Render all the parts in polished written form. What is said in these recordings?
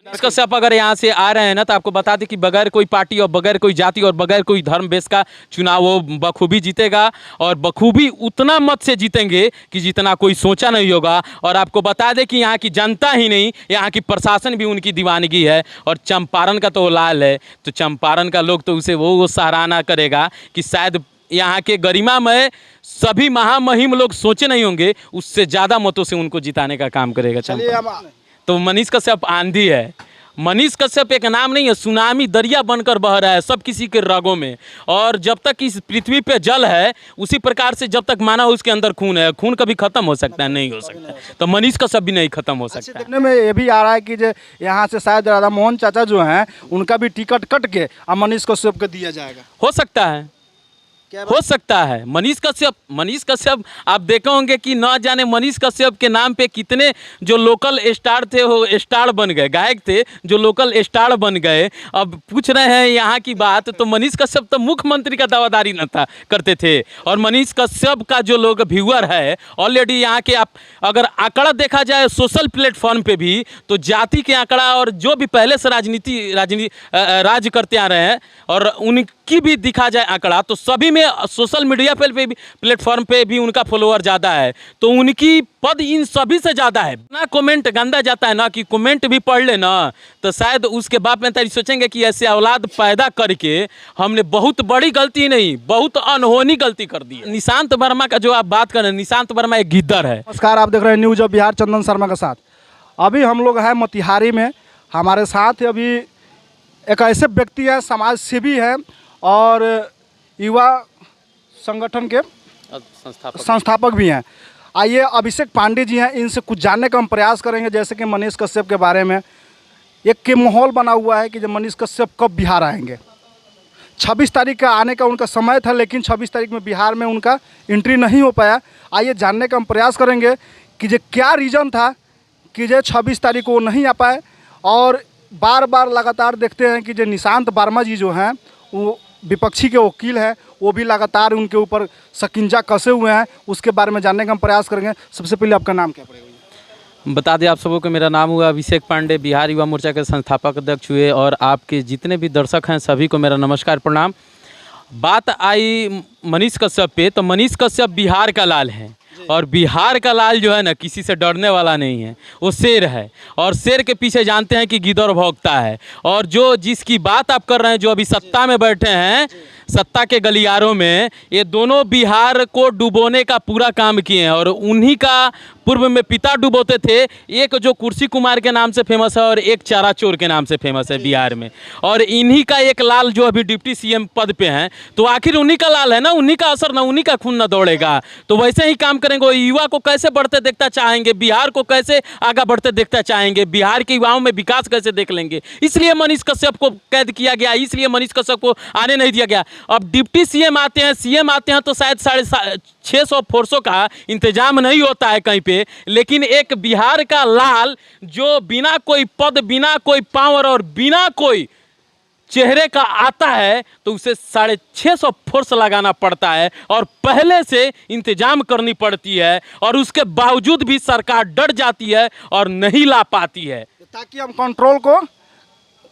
मनीष कश्यप अगर यहाँ से आ रहे हैं ना, तो आपको बता दें कि बगैर कोई पार्टी और बगैर कोई जाति और बगैर कोई धर्म बेस का चुनाव वो बखूबी जीतेगा, और बखूबी उतना मत से जीतेंगे कि जितना कोई सोचा नहीं होगा। और आपको बता दें कि यहाँ की जनता ही नहीं, यहाँ की प्रशासन भी उनकी दीवानगी है। और चंपारण का तो वो लाल है, तो चंपारण का लोग तो उसे वो सराहना करेगा कि शायद यहाँ के गरिमामय सभी महामहिम लोग सोचे नहीं होंगे, उससे ज़्यादा मतों से उनको जिताने का काम करेगा चंपारण। तो मनीष कश्यप आंधी है। मनीष कश्यप एक नाम नहीं है, सुनामी दरिया बनकर बह रहा है सब किसी के रगों में। और जब तक इस पृथ्वी पे जल है, उसी प्रकार से जब तक माना उसके अंदर खून है, खून कभी खत्म हो सकता है? नहीं हो सकता। तो मनीष कश्यप भी नहीं खत्म हो सकता। देखने में ये भी आ रहा है कि जो यहाँ से शायद राधा मोहन चाचा जो हैं, उनका भी टिकट कट के अब मनीष कश्यप को दिया जाएगा। हो सकता है, हो सकता है। मनीष कश्यप आप देखे होंगे कि न जाने मनीष कश्यप के नाम पे कितने जो लोकल स्टार थे वो स्टार बन गए, गायक थे जो लोकल स्टार बन गए। अब पूछ रहे हैं यहाँ की बात, तो मनीष कश्यप तो मुख्यमंत्री का दावादारी न था करते थे। और मनीष कश्यप का जो लोग व्यूअर है ऑलरेडी यहाँ के, आप अगर आंकड़ा देखा जाए सोशल प्लेटफॉर्म पे भी, तो जाति के आंकड़ा और जो भी पहले से राज करते आ रहे हैं और उनकी भी दिखा जाए आंकड़ा, तो सभी में सोशल मीडिया पे भी प्लेटफॉर्म पे भी उनका फॉलोअर ज़्यादा है। तो उनकी पद इन सभी से ज़्यादा है। ना कमेंट गंदा जाता है ना, कि कमेंट भी पढ़ ले ना, तो शायद उसके बाप में तारी सोचेंगे कि ऐसे औलाद पैदा करके हमने बहुत बड़ी गलती नहीं, बहुत अनहोनी गलती कर दी है। निशांत वर्मा का जो आप बात कर रहे हैं, निशांत वर्मा एक गिद्दर है। नमस्कार, आप देख रहे हैं न्यूज ऑफ बिहार चंदन शर्मा के साथ। अभी हम लोग हैं मोतिहारी में। हमारे साथ अभी एक ऐसे व्यक्ति है, समाज सेवी है और युवा संगठन के संस्थापक भी हैं। आइए अभिषेक पांडे जी हैं, इनसे कुछ जानने का हम प्रयास करेंगे। जैसे कि मनीष कश्यप के बारे में एक के माहौल बना हुआ है कि जब मनीष कश्यप कब बिहार आएंगे। 26 तारीख का आने का उनका समय था, लेकिन 26 तारीख में बिहार में उनका एंट्री नहीं हो पाया। आइए जानने का हम प्रयास करेंगे कि जो क्या रीज़न था कि जो 26 तारीख को वो नहीं आ पाए। और बार बार लगातार देखते हैं कि जो निशांत वर्मा जी जो हैं, वो विपक्षी के वकील हैं, वो भी लगातार उनके ऊपर शिकंजा कसे हुए हैं। उसके बारे में जानने का हम प्रयास करेंगे। सबसे पहले आपका नाम क्या पड़ेगा? बता दें आप सबों को, मेरा नाम हुआ अभिषेक पांडे, बिहार युवा मोर्चा के संस्थापक अध्यक्ष हुए। और आपके जितने भी दर्शक हैं सभी को मेरा नमस्कार प्रणाम। बात आई मनीष कश्यप पे, तो मनीष कश्यप बिहार का लाल है। और बिहार का लाल जो है ना, किसी से डरने वाला नहीं है, वो शेर है। और शेर के पीछे जानते हैं कि गिद्दर भौंकता है। और जो जिसकी बात आप कर रहे हैं, जो अभी सत्ता में बैठे हैं, सत्ता के गलियारों में, ये दोनों बिहार को डुबोने का पूरा काम किए हैं। और उन्हीं का पूर्व में पिता डुबोते थे, एक जो कुर्सी कुमार के नाम से फेमस है और एक चारा चोर के नाम से फेमस है बिहार में। और इन्हीं का एक लाल जो अभी डिप्टी सीएम पद पे हैं, तो आखिर उन्हीं का लाल है ना, उन्हीं का असर ना, उन्हीं का खून ना दौड़ेगा। तो वैसे ही काम करेंगे। युवा को कैसे बढ़ते देखना चाहेंगे, बिहार को कैसे आगे बढ़ते देखना चाहेंगे, बिहार के युवाओं में विकास कैसे देख लेंगे। इसलिए मनीष कश्यप को कैद किया गया, इसलिए मनीष कश्यप को आने नहीं दिया गया। अब डिप्टी सीएम आते हैं, सीएम आते हैं, तो शायद 650 फोर्सों का इंतजाम नहीं होता है कहीं पे। लेकिन एक बिहार का लाल जो बिना कोई पद, बिना कोई पावर और बिना कोई चेहरे का आता है, तो उसे 650 फोर्स लगाना पड़ता है और पहले से इंतजाम करनी पड़ती है। और उसके बावजूद भी सरकार डर जाती है और नहीं ला पाती है, ताकि हम कंट्रोल को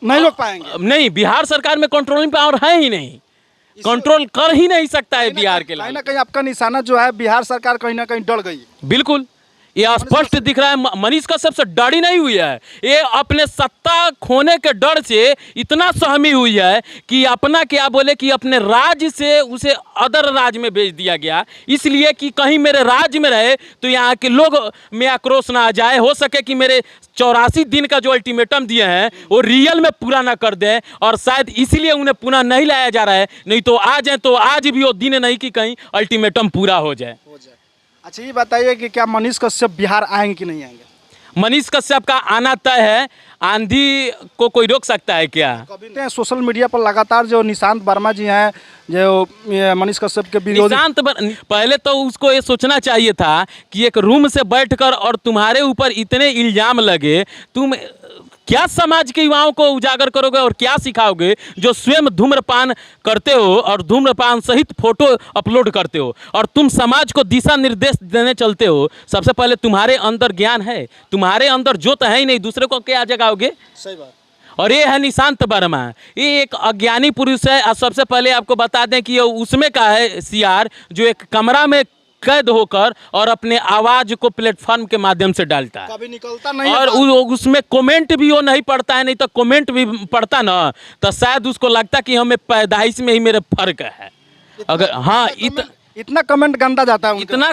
नहीं रोक पाएंगे। नहीं, बिहार सरकार में कंट्रोलिंग पावर है ही नहीं, कंट्रोल कर ही नहीं सकता है बिहार के लिए। कहीं ना कहीं आपका निशाना जो है, बिहार सरकार कहीं ना कहीं डर गई। बिल्कुल, ये स्पष्ट दिख रहा है। मनीष कश्यप से डरी नहीं हुई है, ये अपने सत्ता खोने के डर से इतना सहमी हुई है कि अपना क्या बोले कि अपने राज्य से उसे अदर राज्य में भेज दिया गया, इसलिए कि कहीं मेरे राज्य में रहे तो यहाँ के लोग में आक्रोश ना आ जाए। हो सके कि मेरे 84 दिन का जो अल्टीमेटम दिए हैं वो रियल में पूरा ना कर दें, और शायद इसलिए उन्हें पुनः नहीं लाया जा रहा है। नहीं तो आ जाए तो आज भी वो दिन नहीं कि कहीं अल्टीमेटम पूरा हो जाए। अच्छा, ये बताइए कि क्या मनीष कश्यप बिहार आएंगे कि नहीं आएंगे? मनीष कश्यप का आना तय है। आंधी को कोई रोक सकता है क्या? कभी सोशल मीडिया पर लगातार जो निशांत वर्मा जी हैं, जो मनीष कश्यप के विरोधी, पहले तो उसको ये सोचना चाहिए था कि एक रूम से बैठकर और तुम्हारे ऊपर इतने इल्जाम लगे, क्या समाज के युवाओं को उजागर करोगे और क्या सिखाओगे जो स्वयं धूम्रपान करते हो और धूम्रपान सहित फोटो अपलोड करते हो और तुम समाज को दिशा निर्देश देने चलते हो। सबसे पहले तुम्हारे अंदर ज्ञान है, तुम्हारे अंदर जो तो है ही नहीं, दूसरे को क्या जगाओगे। सही बात। और ये है निशांत वर्मा, ये एक अज्ञानी पुरुष है। और सबसे पहले आपको बता दें कि ये उसमें का है सीआर जो एक कमरा में कैद होकर और अपने आवाज को प्लेटफॉर्म के माध्यम से डालता है, कभी निकलता नहीं और उसमें कमेंट भी वो नहीं पढ़ता है। नहीं तो कमेंट भी पढ़ता ना तो शायद उसको लगता कि हमें पैदाइश में ही मेरे फर्क है। अगर हाँ इतना कमेंट गंदा जाता है इतना।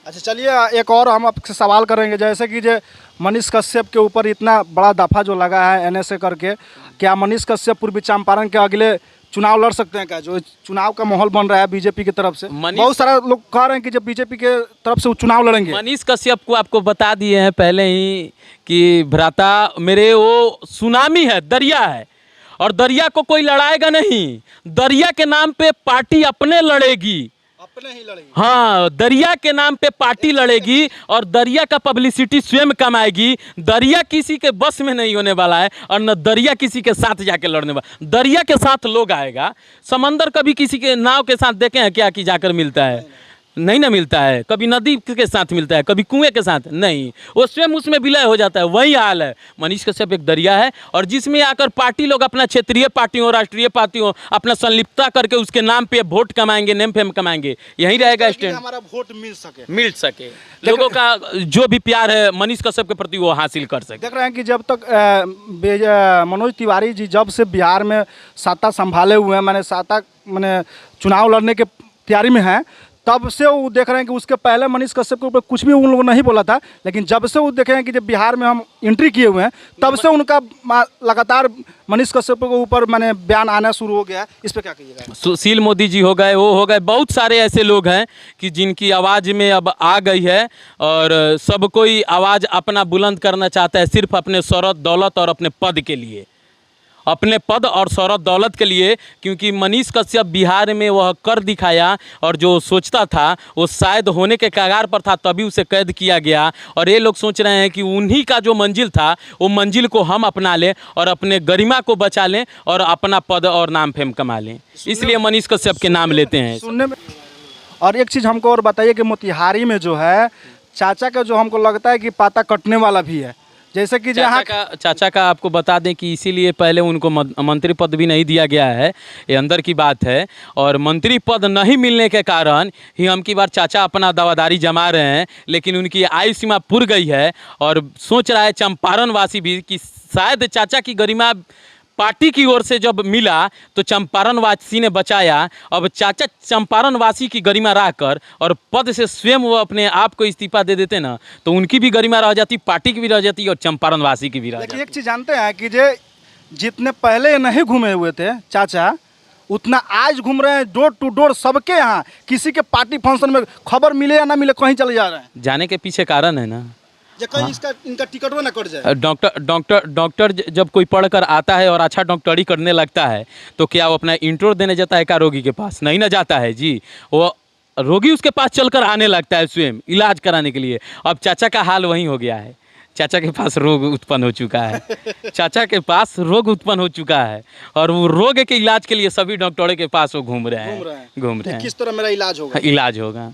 अच्छा चलिए एक और हम आपसे सवाल करेंगे, जैसे कि जो मनीष कश्यप के ऊपर इतना बड़ा दफा जो लगा है एनएसए करके, क्या मनीष कश्यप पूर्वी चंपारण के अगले चुनाव लड़ सकते हैं? क्या जो चुनाव का माहौल बन रहा है बीजेपी की तरफ से, बहुत सारा लोग कह रहे हैं कि जब बीजेपी के तरफ से वो चुनाव लड़ेंगे। मनीष कश्यप को आपको बता दिए हैं पहले ही कि भ्राता मेरे वो सुनामी है, दरिया है, और दरिया को कोई लड़ाएगा नहीं। दरिया के नाम पे पार्टी अपने लड़ेगी, अपने ही लड़ेगी। हाँ, दरिया के नाम पे पार्टी लड़ेगी और दरिया का पब्लिसिटी स्वयं कमाएगी। दरिया किसी के बस में नहीं होने वाला है और न दरिया किसी के साथ जाके लड़ने वाला। दरिया के साथ लोग आएगा, समंदर कभी किसी के नाव के साथ देखे हैं क्या कि जाकर मिलता है? नहीं ना मिलता है। कभी नदी के साथ मिलता है, कभी कुएं के साथ नहीं, वो स्वयं उसमें विलय हो जाता है। वही हाल है। मनीष कश्यप एक दरिया है और जिसमें आकर पार्टी लोग अपना क्षेत्रीय पार्टी हो, राष्ट्रीय पार्टी हो, अपना संलिप्तता करके उसके नाम पे वोट कमाएंगे, नेम फेम कमाएंगे। यही रहेगा स्टैंड, हमारा वोट मिल सके, लोगों का जो भी प्यार है मनीष कश्यप के प्रति वो हासिल कर सके। देख रहे हैं कि जब तक मनोज तिवारी जी जब से बिहार में सत्ता संभाले हुए हैं, मैंने चुनाव लड़ने के तैयारी में हैं, तब से वो देख रहे हैं कि उसके पहले मनीष कश्यप के ऊपर कुछ भी उन लोगों ने नहीं बोला था, लेकिन जब से वो देखे हैं कि जब बिहार में हम एंट्री किए हुए हैं तब से उनका लगातार मनीष कश्यप के ऊपर बयान आना शुरू हो गया है। इस पर क्या कहिएगा? सुशील मोदी जी हो गए, वो हो गए, बहुत सारे ऐसे लोग हैं कि जिनकी आवाज़ में अब आ गई है और सब कोई आवाज़ अपना बुलंद करना चाहता है सिर्फ अपने शोहरत दौलत और अपने पद के लिए, अपने पद और शोहरत दौलत के लिए। क्योंकि मनीष कश्यप बिहार में वह कर दिखाया और जो सोचता था वो शायद होने के कगार पर था, तभी उसे कैद किया गया। और ये लोग सोच रहे हैं कि उन्हीं का जो मंजिल था वो मंजिल को हम अपना लें और अपने गरिमा को बचा लें और अपना पद और नाम फेम कमा लें, इसलिए मनीष कश्यप के नाम लेते हैं सुनने में। और एक चीज़ हमको और बताइए कि मोतिहारी में जो है चाचा का जो हमको लगता है कि पाता कटने वाला भी है, जैसे कि चाचा का आपको बता दें कि इसीलिए पहले उनको मंत्री पद भी नहीं दिया गया है, ये अंदर की बात है। और मंत्री पद नहीं मिलने के कारण ही हम की बार चाचा अपना दावादारी जमा रहे हैं, लेकिन उनकी आयु सीमा पूर गई है और सोच रहा है चंपारण वासी भी कि शायद चाचा की गरिमा पार्टी की ओर से जब मिला तो चंपारण वासी ने बचाया। अब चाचा चंपारण वासी की गरिमा रह कर और पद से स्वयं वो अपने आप को इस्तीफा दे देते ना तो उनकी भी गरिमा रह जाती, पार्टी की भी रह जाती और चंपारण वासी की भी रह जाती। एक चीज़ जानते हैं कि जितने पहले नहीं घूमे हुए थे चाचा, उतना आज घूम रहे हैं डोर टू डोर सबके यहाँ। किसी के पार्टी फंक्शन में खबर मिले या ना मिले कहीं चले जा रहे हैं। जाने के पीछे कारण है ना, कहीं इनका टिकट वो ना कट जाए। डॉक्टर जब कोई पढ़कर आता है और अच्छा डॉक्टरी करने लगता है तो क्या वो अपना इंट्रो देने जाता है क्या रोगी के पास? नहीं ना जाता है जी, वो रोगी उसके पास चलकर आने लगता है स्वयं इलाज कराने के लिए। अब चाचा का हाल वही हो गया है, चाचा के पास रोग उत्पन्न हो चुका है, चाचा के पास रोग उत्पन्न हो चुका है और वो रोग के इलाज के लिए सभी डॉक्टरों के पास वो घूम रहे हैं। किस तरह मेरा इलाज होगा? इलाज होगा,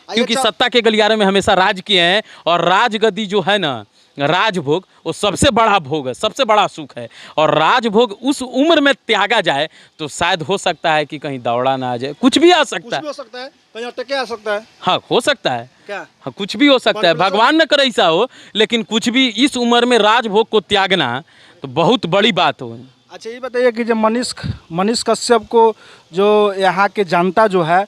क्योंकि सत्ता के गलियारे में हमेशा राज किए हैं और राजगद्दी जो है ना, राजभोग वो सबसे बड़ा भोग है, सबसे बड़ा सुख है। और राजभोग उस उम्र में त्यागा जाए तो शायद हो सकता है कि कहीं दौड़ा ना आ जाए, कुछ भी आ सकता है, कहीं अटके आ सकता है। हाँ हो सकता है, क्या हाँ कुछ भी हो सकता है, भगवान न करे ऐसा हो, लेकिन कुछ भी इस उम्र में राजभोग को त्यागना तो बहुत बड़ी बात हो। अच्छा ये बताइए कि जब मनीष कश्यप को जो यहाँ के जनता जो है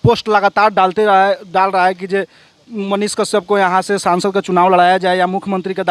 पोस्ट लगातार डाल रहा है कि जो मनीष कश्यप को यहाँ से सांसद का चुनाव लड़ाया जाए या मुख्यमंत्री का